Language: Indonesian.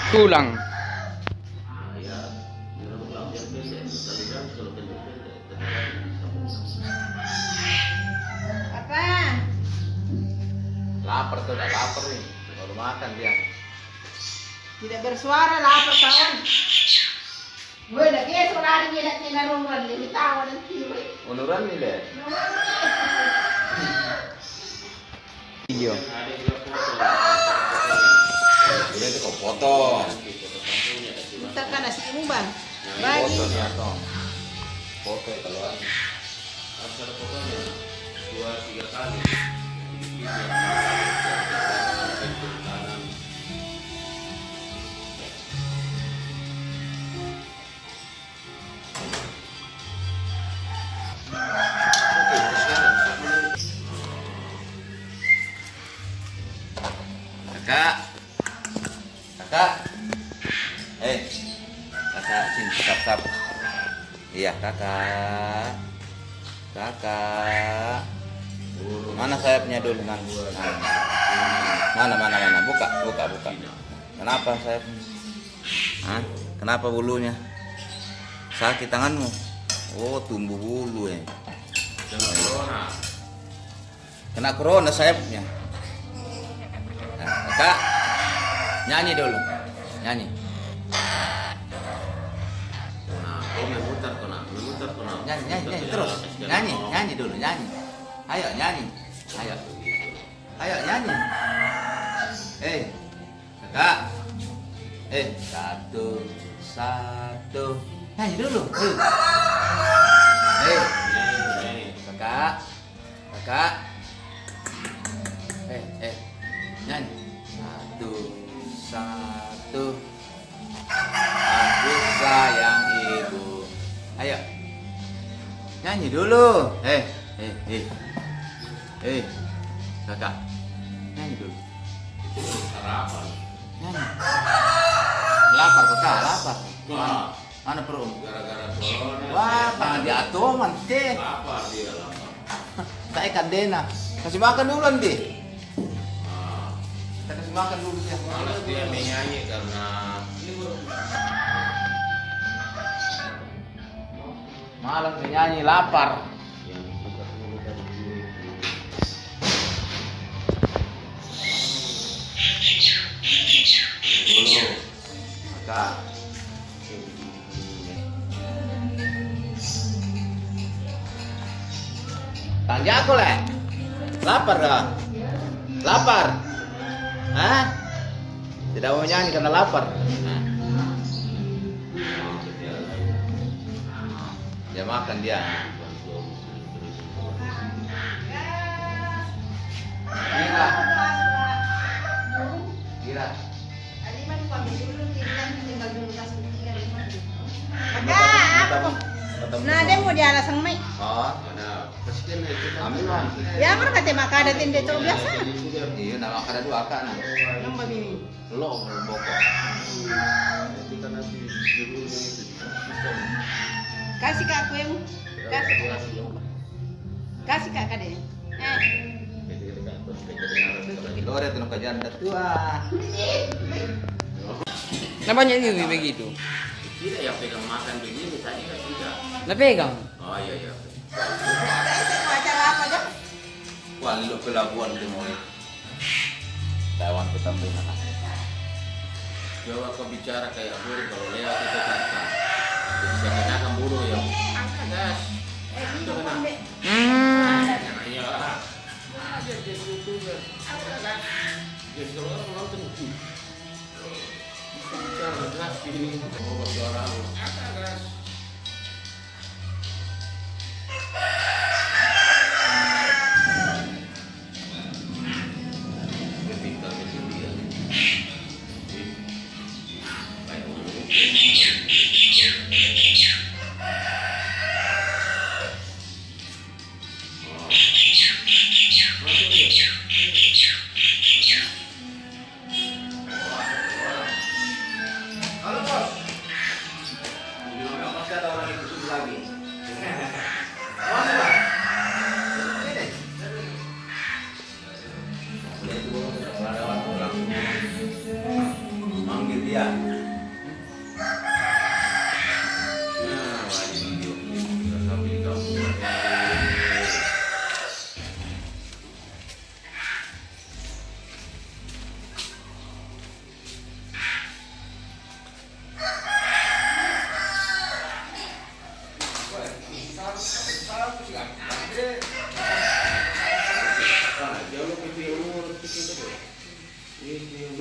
Tulang. Apa? Lapar tuh, udah lapar nih. Baru makan dia. Tidak bersuara lapar kawan. Gue udah kayak sekolah dia nak tinggal rumah dia tahu nanti. Unuran nih deh. Video. Udah itu kau potong. Kita kan nasi umban. Yang Bagi. potong ya toh. Foto kalau harus ada fotonya 2-3 kali. Kakak, kakak, kakak sini sap. Iya kakak, kakak. Mana sayapnya dulu mana? Mana? Buka. Kenapa sayapnya? Hah? Kenapa bulunya? Sakit tanganmu? Oh tumbuh bulu ya. Kena corona sayapnya. Nah, kakak, nyanyi dulu, nyanyi. Nyanyi terus, nyanyi dulu, nyanyi. Ayo nyanyi, ayo nyanyi. Kakak, satu, nyanyi dulu. Kakak, nyanyi. Satu, aku sayang ibu. Ayo, nyanyi dulu. Kakak, nyanyi dulu. Sarapan. Nyanyi. Lapar kakak, lapar. Mana perut? Gara-gara corona. Wah, tangan diatur manti. Lapar dia lapar. Tak ikan dena. Kasih makan dulu nanti. Kita kasih makan dulu ya. Malas dia menyanyi karena Malas menyanyi lapar. yang suka dulu dari dulu. Kakak. Tanya aku lah. Lapar dah. Lapar. Hah? Tidak mau nyanyi karena lapar. Dia makan dia. Gila. Nah, dia mau di alasang mai. Oh, Ada presiden itu kan. ambil lah. Ya, mana kata makada tinde itu biasa. Iya, nama ada dua kan. Yang babi. Lo boko. Ketika nanti judulnya itu sistem. Kasih ke aku yang kasih ke kade. Ketika terus kedengaran Lo ada tuh kejanda tua. Namanya ini begitu. tidak yang pegang makan begini tadi kan tidak. Napegang. Oh iya. Acara apa aja? Wah, lo pelabuhan di mau. Taiwan kita punya. Coba kau bicara kayak buru kalau lewat itu kata. Bisa kenakan buru yang angkat gas. Ayo. Jadi youtuber. Angkat gas. Jadi kalau orang nonton bicara gas gini. Oh suara. Angkat gas. Pintar itu dia. Itu yang